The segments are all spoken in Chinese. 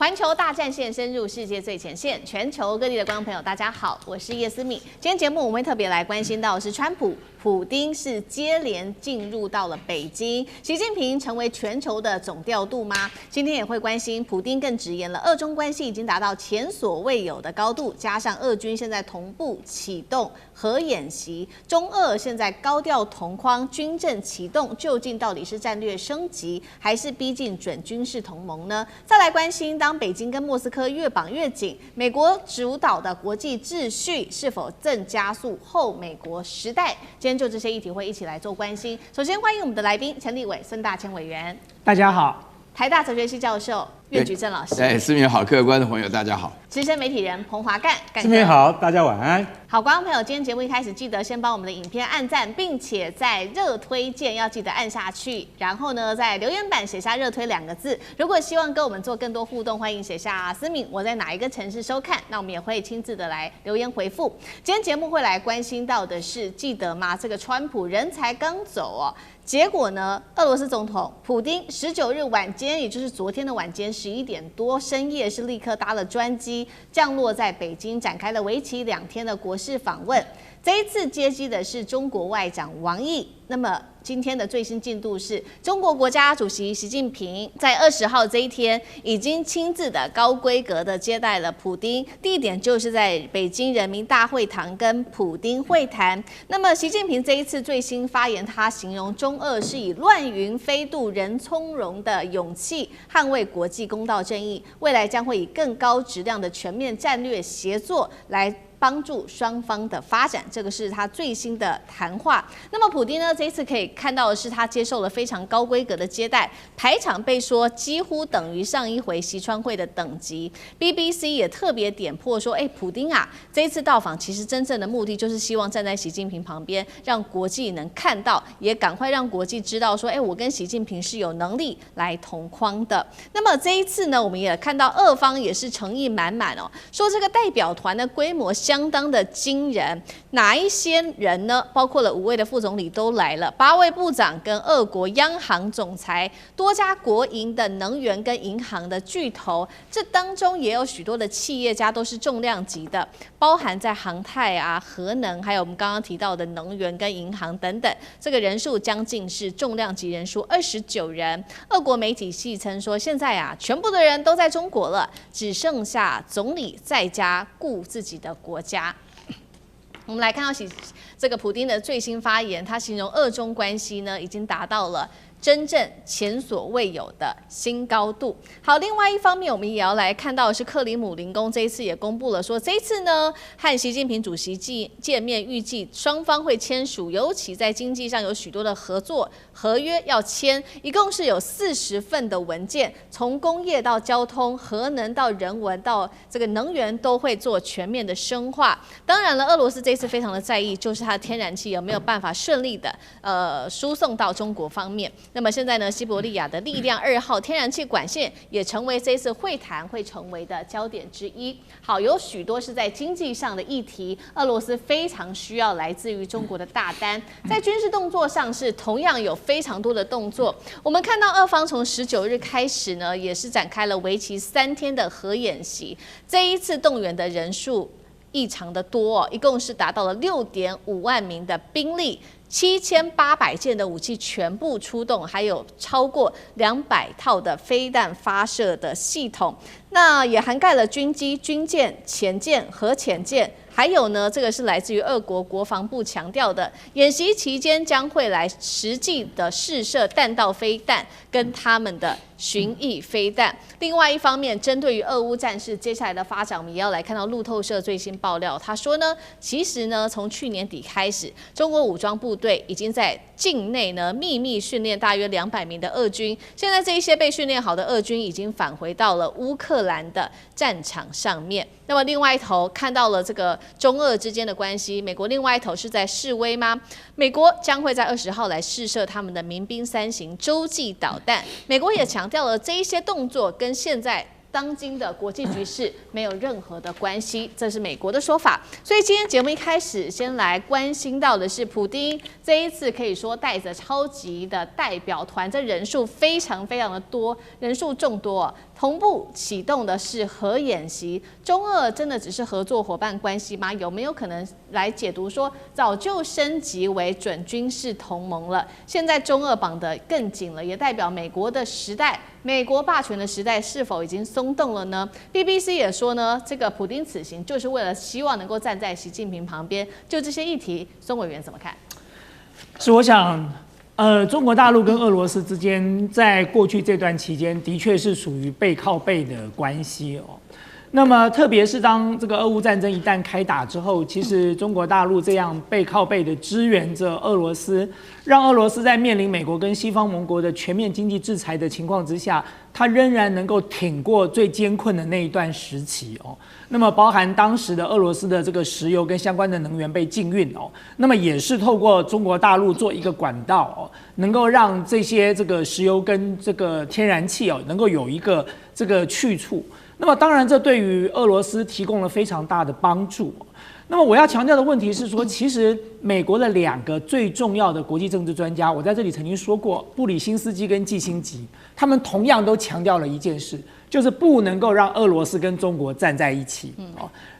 环球大战线深入世界最前线，全球各地的观众朋友，大家好，我是叶思敏。今天节目我们会特别来关心到的是川普丁是接连进入到了北京，习近平成为全球的总调度吗？今天也会关心普丁更直言了，俄中关系已经达到前所未有的高度，加上俄军现在同步启动核演习，中俄现在高调同框，军阵启动，究竟到底是战略升级，还是逼近准军事同盟呢？再来关心，当北京跟莫斯科越绑越紧，美国主导的国际秩序是否正加速后美国时代？今天就这些议题会一起来做关心。首先欢迎我们的来宾陈立伟、孙大千委员，大家好；台大哲学系教授岳举正老师，思敏好，各位观众朋友大家好；资深媒体人彭华干，思敏好，大家晚安。好，观众朋友，今天节目一开始记得先帮我们的影片按赞，并且在热推键要记得按下去，然后呢，在留言板写下热推2个字。如果希望跟我们做更多互动，欢迎写下思敏我在哪一个城市收看，那我们也会亲自的来留言回复。今天节目会来关心到的是，记得吗？这个川普人才刚走哦。结果呢？俄罗斯总统普丁19日晚间，也就是昨天的晚间11点多深夜，是立刻搭了专机降落在北京，展开了为期2天的国事访问。这一次接机的是中国外长王毅。那么今天的最新进度是，中国国家主席习近平在20号这一天已经亲自的高规格的接待了普丁，地点就是在北京人民大会堂跟普丁会谈。那么习近平这一次最新发言，他形容中俄是以乱云飞渡人从容的勇气捍卫国际公道正义，未来将会以更高质量的全面战略协作来帮助双方的发展，这个是他最新的谈话。那么普丁呢，这一次可以看到的是，他接受了非常高规格的接待，排场被说几乎等于上一回习川会的等级。BBC 也特别点破说，普丁啊，这一次到访其实真正的目的就是希望站在习近平旁边，让国际能看到，也赶快让国际知道说，我跟习近平是有能力来同框的。那么这一次呢，我们也看到俄方也是诚意满满哦，说这个代表团的规模相当的惊人，哪一些人呢？包括了5位的副总理都来了，8位部长跟俄国央行总裁，多家国营的能源跟银行的巨头，这当中也有许多的企业家都是重量级的，包含在航太啊、核能，还有我们刚刚提到的能源跟银行等等，这个人数将近是重量级人数29人。俄国媒体戏称说，现在啊，全部的人都在中国了，只剩下总理在家顾自己的国家。我们来看到这个普丁的最新发言，他形容俄中关系呢已经达到了真正前所未有的新高度。好，另外一方面，我们也要来看到的是克里姆林宫这一次也公布了说，这一次呢和习近平主席见面，预计双方会签署，尤其在经济上有许多的合作合约要签，一共是有40份的文件，从工业到交通、核能到人文到这个能源都会做全面的深化。当然了，俄罗斯这次非常的在意，就是它的天然气有没有办法顺利的输送到中国方面。那么现在呢，西伯利亚的力量2号天然气管线也成为这次会谈会成为的焦点之一。好，有许多是在经济上的议题，俄罗斯非常需要来自于中国的大单。在军事动作上是同样有非常多的动作。我们看到俄方从19日开始呢，也是展开了为期3天的核演习。这一次动员的人数异常的多哦，一共是达到了6.5万名的兵力。7800件的武器全部出动，还有超过200套的飞弹发射的系统，那也涵盖了军机、军舰、潜舰、核潜舰，还有呢，这个是来自于俄国国防部强调的，演习期间将会来实际的试射弹道飞弹跟他们的巡弋飞弹。另外一方面，针对于俄乌战事接下来的发展，我们也要来看到路透社最新爆料，他说呢，其实呢，从去年底开始，中国武装部队已经在境内呢秘密训练大约200名的俄军，现在这一些被训练好的俄军已经返回到了乌克兰的战场上面。那么另外一头看到了这个中俄之间的关系，美国另外一头是在示威吗？美国将会在20号来试射他们的民兵3型洲际导弹。美国也强调了这一些动作跟现在当今的国际局势没有任何的关系，这是美国的说法。所以今天节目一开始，先来关心到的是普丁这一次可以说带着超级的代表团，这人数非常非常的多，人数众多。同步启动的是核演习，中俄真的只是合作伙伴关系吗？有没有可能来解读说，早就升级为准军事同盟了？现在中俄绑得更紧了，也代表美国的时代，美国霸权的时代是否已经松动了呢 ？BBC 也说呢，这个普丁此行就是为了希望能够站在习近平旁边。就这些议题，宋委员怎么看？是我想。中国大陆跟俄罗斯之间，在过去这段期间，的确是属于背靠背的关系哦。那么，特别是当这个俄乌战争一旦开打之后，其实中国大陆这样背靠背的支援着俄罗斯，让俄罗斯在面临美国跟西方盟国的全面经济制裁的情况之下，它仍然能够挺过最艰困的那一段时期哦。那么，包含当时的俄罗斯的这个石油跟相关的能源被禁运哦，那么也是透过中国大陆做一个管道哦，能够让这些这个石油跟这个天然气哦，能够有一个这个去处。那么当然，这对于俄罗斯提供了非常大的帮助。那么我要强调的问题是说，其实美国的2个最重要的国际政治专家，我在这里曾经说过，布里辛斯基跟季辛吉，他们同样都强调了一件事，就是不能够让俄罗斯跟中国站在一起。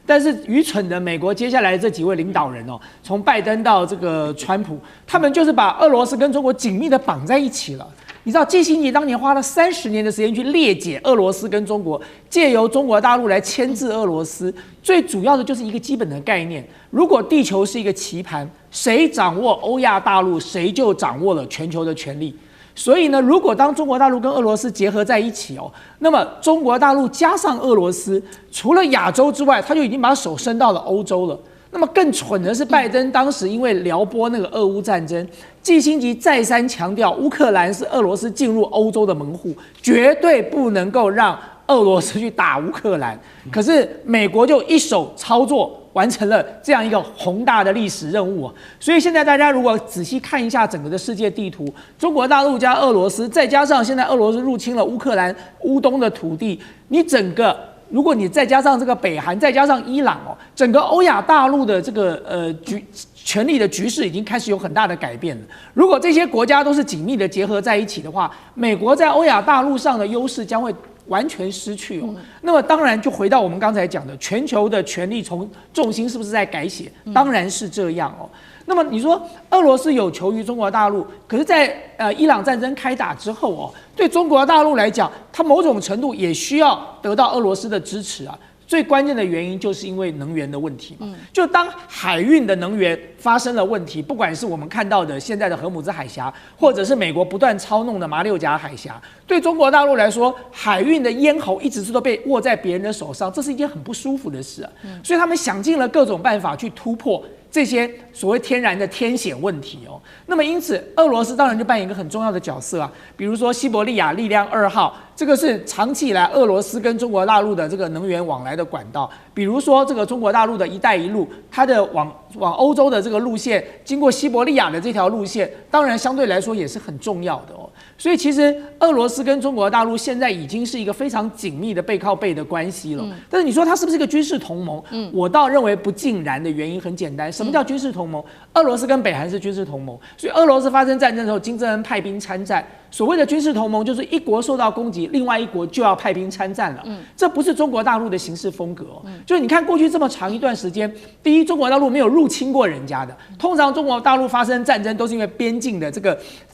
但是愚蠢的美国接下来这几位领导人哦，从拜登到这个川普，他们就是把俄罗斯跟中国紧密的绑在一起了。你知道季辛吉当年花了30年的时间去裂解俄罗斯跟中国，借由中国大陆来牵制俄罗斯，最主要的就是一个基本的概念：如果地球是一个棋盘，谁掌握欧亚大陆，谁就掌握了全球的权力。所以呢，如果当中国大陆跟俄罗斯结合在一起哦，那么中国大陆加上俄罗斯，除了亚洲之外，他就已经把手伸到了欧洲了。那么更蠢的是，拜登当时因为撩拨那个俄乌战争，季辛吉再三强调，乌克兰是俄罗斯进入欧洲的门户，绝对不能够让俄罗斯去打乌克兰。可是美国就一手操作，完成了这样一个宏大的历史任务啊！所以现在大家如果仔细看一下整个的世界地图，中国大陆加俄罗斯，再加上现在俄罗斯入侵了乌克兰乌东的土地，你整个。如果你再加上这个北韩，再加上伊朗哦，整个欧亚大陆的这个权力的局势已经开始有很大的改变了。如果这些国家都是紧密的结合在一起的话，美国在欧亚大陆上的优势将会完全失去哦。那么当然就回到我们刚才讲的，全球的权力从重心是不是在改写？当然是这样哦。那么你说俄罗斯有求于中国大陆，可是在伊朗战争开打之后哦，对中国大陆来讲，它某种程度也需要得到俄罗斯的支持啊。最关键的原因就是因为能源的问题嘛，就当海运的能源发生了问题，不管是我们看到的现在的荷姆兹海峡，或者是美国不断操弄的马六甲海峡，对中国大陆来说，海运的咽喉一直是都被握在别人的手上，这是一件很不舒服的事啊。所以他们想尽了各种办法去突破这些所谓天然的天险问题哦。那么因此，俄罗斯当然就扮演一个很重要的角色啊，比如说西伯利亚力量2号。这个是长期以来俄罗斯跟中国大陆的这个能源往来的管道，比如说这个中国大陆的一带一路，它的往欧洲的这个路线，经过西伯利亚的这条路线，当然相对来说也是很重要的哦。所以其实俄罗斯跟中国大陆现在已经是一个非常紧密的背靠背的关系了。但是你说它是不是一个军事同盟？我倒认为不尽然的原因很简单，什么叫军事同盟？俄罗斯跟北韩是军事同盟，所以俄罗斯发生战争的时候，金正恩派兵参战。所谓的军事同盟就是一国受到攻击，另外一国就要派兵参战了。这不是中国大陆的行事风格哦。就是你看过去这么长一段时间，第一，中国大陆没有入侵过人家的。通常中国大陆发生战争都是因为边境的这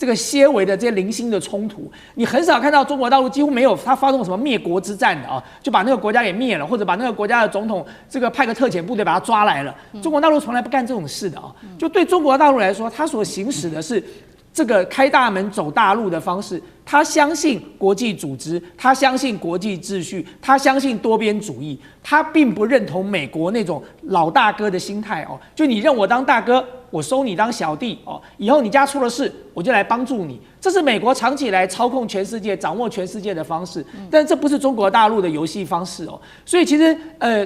个些微的这些零星的冲突，你很少看到中国大陆几乎没有他发动什么灭国之战的啊，就把那个国家给灭了，或者把那个国家的总统这个派个特遣部队把他抓来了。中国大陆从来不干这种事的啊。就对中国大陆来说，他所行使的是这个开大门走大路的方式，他相信国际组织，他相信国际秩序，他相信多边主义，他并不认同美国那种老大哥的心态哦，就你认我当大哥，我收你当小弟哦，以后你家出了事，我就来帮助你。这是美国长期以来操控全世界、掌握全世界的方式，但这不是中国大陆的游戏方式哦。所以其实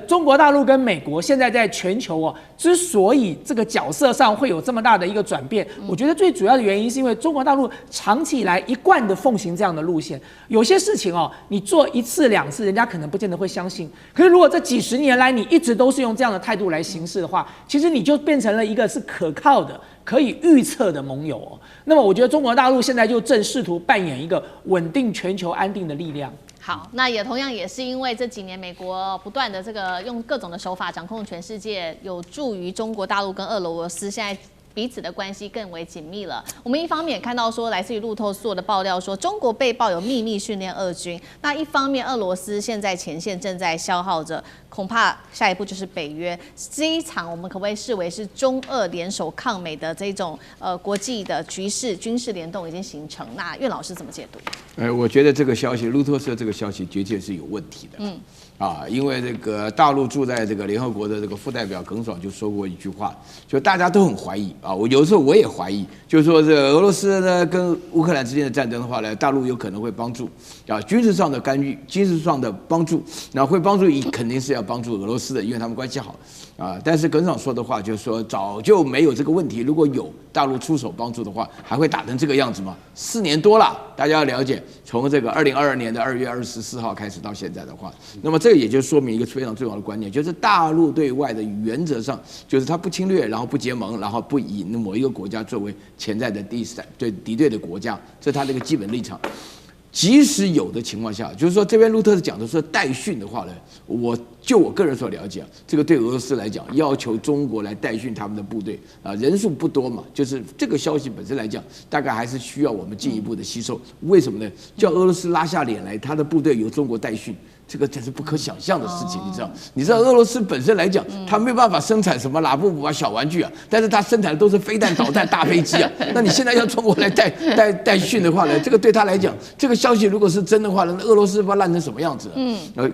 中国大陆跟美国现在在全球哦，之所以这个角色上会有这么大的一个转变，我觉得最主要的原因是因为中国大陆长期以来一贯的奉行这样的路线。有些事情哦，你做1次2次，人家可能不见得会相信。可是如果这几十年来你一直都是用这样的态度来行事的话，其实你就变成了一个是可靠的、可以预测的盟友哦。那么我觉得中国大陆现在就正试图扮演一个稳定全球安定的力量。好，那也同样也是因为这几年美国不断的这个用各种的手法掌控全世界，有助于中国大陆跟俄罗斯现在彼此的关系更为紧密了。我们一方面也看到说，来自于路透社的爆料说，中国被曝有秘密训练俄军。那一方面，俄罗斯现在前线正在消耗着，恐怕下一步就是北约。这一场我们可不可以视为是中俄联手抗美的这种国际的局势军事联动已经形成？那苑老师怎么解读？我觉得这个消息，路透社这个消息绝对是有问题的。因为这个大陆驻在这个联合国的这个副代表耿爽就说过一句话，就大家都很怀疑啊，我有时候我也怀疑，就是说这个俄罗斯呢跟乌克兰之间的战争的话呢，大陆有可能会帮助军事上的干预，军事上的帮助，那会帮助肯定是要帮助俄罗斯的，因为他们关系好但是耿爽说的话就是说，早就没有这个问题，如果有大陆出手帮助的话，还会打成这个样子吗？4年多了，大家要了解，从这个2022年的2月24号开始到现在的话，那么这个也就说明一个非常重要的观念，就是大陆对外的原则上，就是它不侵略，然后不结盟，然后不以某一个国家作为潜在的敌对的国家，这是它的一个基本立场。即使有的情况下，就是说这边路特讲的说代训的话呢，就我个人所了解这个对俄罗斯来讲，要求中国来代训他们的部队人数不多嘛，就是这个消息本身来讲，大概还是需要我们进一步的吸收。为什么呢？叫俄罗斯拉下脸来，他的部队由中国代训。这个真是不可想象的事情，你知道俄罗斯本身来讲，它没有办法生产什么拉布布小玩具但是它生产的都是飞弹、导弹、大飞机那你现在要中国来代训的话呢，这个对他来讲，这个消息如果是真的话呢，俄罗斯会烂成什么样子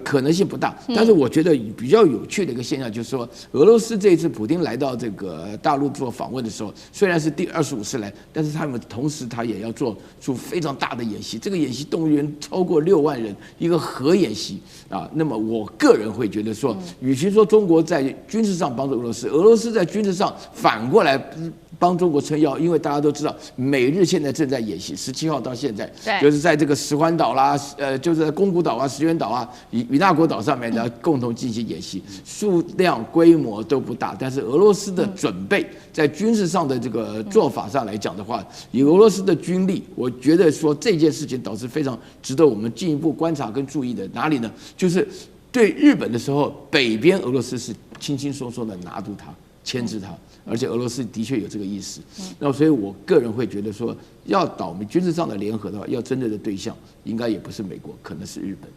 可能性不大。但是我觉得比较有趣的一个现象就是说，俄罗斯这一次普丁来到这个大陆做访问的时候，虽然是第25次来，但是他们同时他也要做出非常大的演习，这个演习动员超过6万人，一个核演习。那么我个人会觉得说，与其说中国在军事上帮助俄罗斯，俄罗斯在军事上反过来帮中国撑腰，因为大家都知道，美日现在正在演习，17号到现在，就是在这个石环岛啦，就是在宫古岛啊、石垣岛啊、与那国岛上面的共同进行演习，数量规模都不大，但是俄罗斯的准备在军事上的这个做法上来讲的话，以俄罗斯的军力，我觉得说这件事情倒是非常值得我们进一步观察跟注意的。哪里呢？就是对日本的时候，北边俄罗斯是轻轻松松的拿住它、牵制它，而且俄罗斯的确有这个意思。那所以我个人会觉得说，要导军事上的联合的话，要针对的对象应该也不是美国，可能是日本。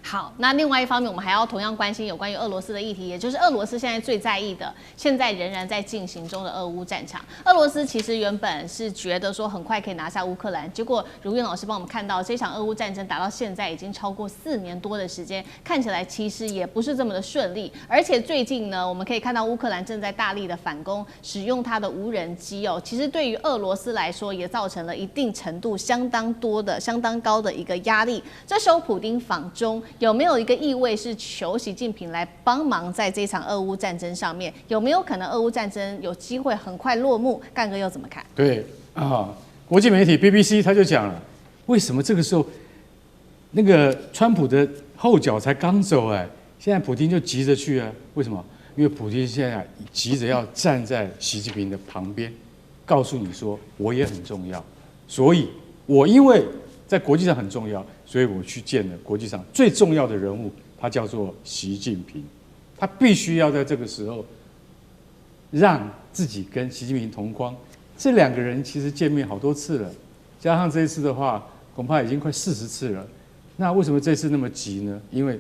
好，那另外一方面，我们还要同样关心有关于俄罗斯的议题，也就是俄罗斯现在最在意的，现在仍然在进行中的俄乌战场。俄罗斯其实原本是觉得说很快可以拿下乌克兰，结果如苑老师帮我们看到，这场俄乌战争打到现在已经超过4年多的时间，看起来其实也不是这么的顺利。而且最近呢，我们可以看到乌克兰正在大力的反攻，使用它的无人机其实对于俄罗斯来说，也造成了一定程度相当高的一个压力。这时候普丁访中有没有一个意味是求习近平来帮忙在这场俄乌战争上面？有没有可能俄乌战争有机会很快落幕？干哥又怎么看？对国际媒体 BBC 他就讲了，为什么这个时候那个川普的后脚才刚走现在普丁就急着去为什么？因为普丁现在急着要站在习近平的旁边，告诉你说我也很重要，所以我因为在国际上很重要，所以我去见了国际上最重要的人物，他叫做习近平。他必须要在这个时候让自己跟习近平同框。这2个人其实见面好多次了，加上这一次的话，恐怕已经快40次了。那为什么这次那么急呢？因为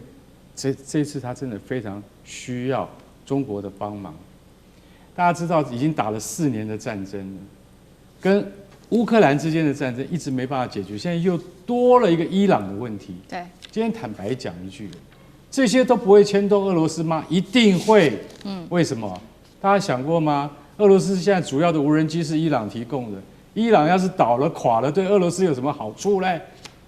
这一次他真的非常需要中国的帮忙。大家知道，已经打了4年的战争了，跟乌克兰之间的战争一直没办法解决，现在又多了一个伊朗的问题。对，今天坦白讲一句，这些都不会牵动俄罗斯吗？一定会。为什么？大家想过吗？俄罗斯现在主要的无人机是伊朗提供的，伊朗要是倒了垮了，对俄罗斯有什么好处嘞？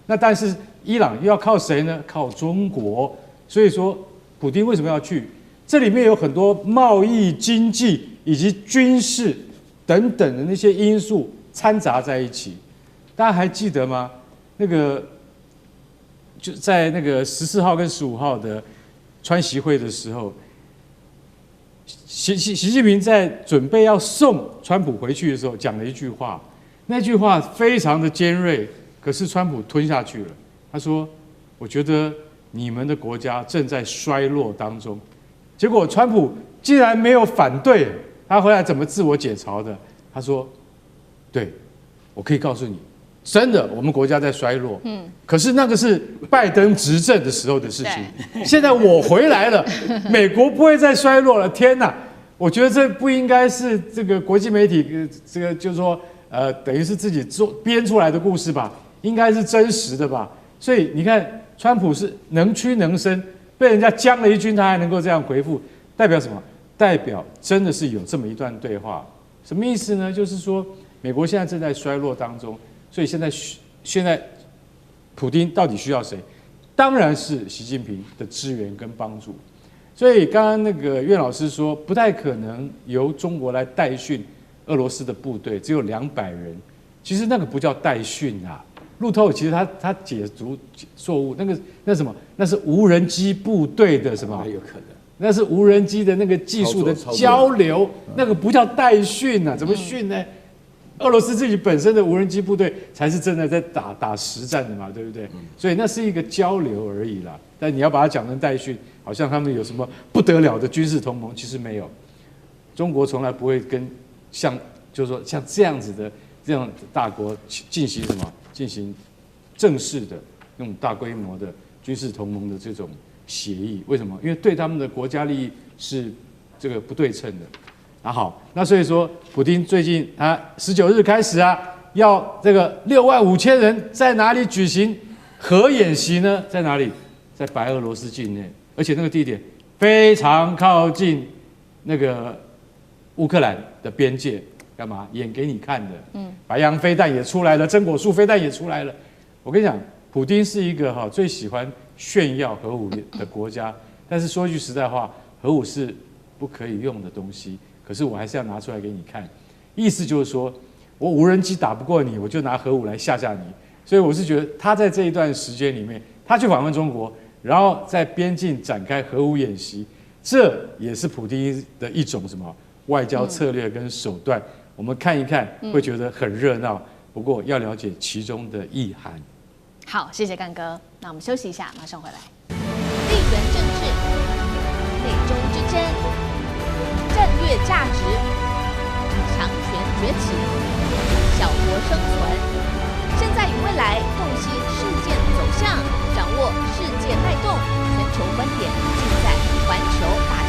那但是伊朗又要靠谁呢？靠中国。所以说，普丁为什么要去？这里面有很多贸易、经济以及军事等等的那些因素掺杂在一起。大家还记得吗？那个就在那个14号跟15号的川习会的时候，习近平在准备要送川普回去的时候讲了一句话，那句话非常的尖锐，可是川普吞下去了。他说：“我觉得你们的国家正在衰落当中。结果川普竟然没有反对，他回来怎么自我解嘲的？他说：“对，我可以告诉你，真的我们国家在衰落。可是那个是拜登执政的时候的事情，现在我回来了，美国不会再衰落了。天哪！我觉得这不应该是这个国际媒体这个就是说等于是自己编出来的故事吧，应该是真实的吧。所以你看，川普是能屈能伸，被人家将了一军，他还能够这样回复，代表什么？代表真的是有这么一段对话。什么意思呢？就是说，美国现在正在衰落当中，所以现在普丁到底需要谁？当然是习近平的支援跟帮助。所以刚刚那个苑老师说，不太可能由中国来代训俄罗斯的部队，只有200人。其实那个不叫代训啊，路透其实他解读错误，那什么，那是无人机部队的什么？有可能。那是无人机的那个技术的交流，那个不叫代训啊，怎么训呢？俄罗斯自己本身的无人机部队才是真的在打实战的嘛，对不对？所以那是一个交流而已啦。但你要把它讲成代训，好像他们有什么不得了的军事同盟，其实没有。中国从来不会跟就是说像这样子的这样的大国进行什么？进行正式的那种大规模的军事同盟的这种协议。为什么？因为对他们的国家利益是这个不对称的。好，那所以说，普丁最近他19日开始啊，要这个65000人在哪里举行核演习呢？在哪里？在白俄罗斯境内，而且那个地点非常靠近那个乌克兰的边界。干嘛？演给你看的。白杨飞弹也出来了，真果树飞弹也出来了。我跟你讲，普丁是一个最喜欢炫耀核武的国家，但是说句实在话，核武是不可以用的东西。可是我还是要拿出来给你看，意思就是说，我无人机打不过你，我就拿核武来吓吓你。所以我是觉得他在这一段时间里面，他去访问中国，然后在边境展开核武演习，这也是普丁的一种什么外交策略跟手段。我们看一看，会觉得很热闹，不过要了解其中的意涵。好，谢谢干哥。那我们休息一下，马上回来。地缘政治、美中之争、战略价值、强权崛起、小国生存，现在与未来洞悉事件走向，掌握世界脉动，全球观点尽在环球大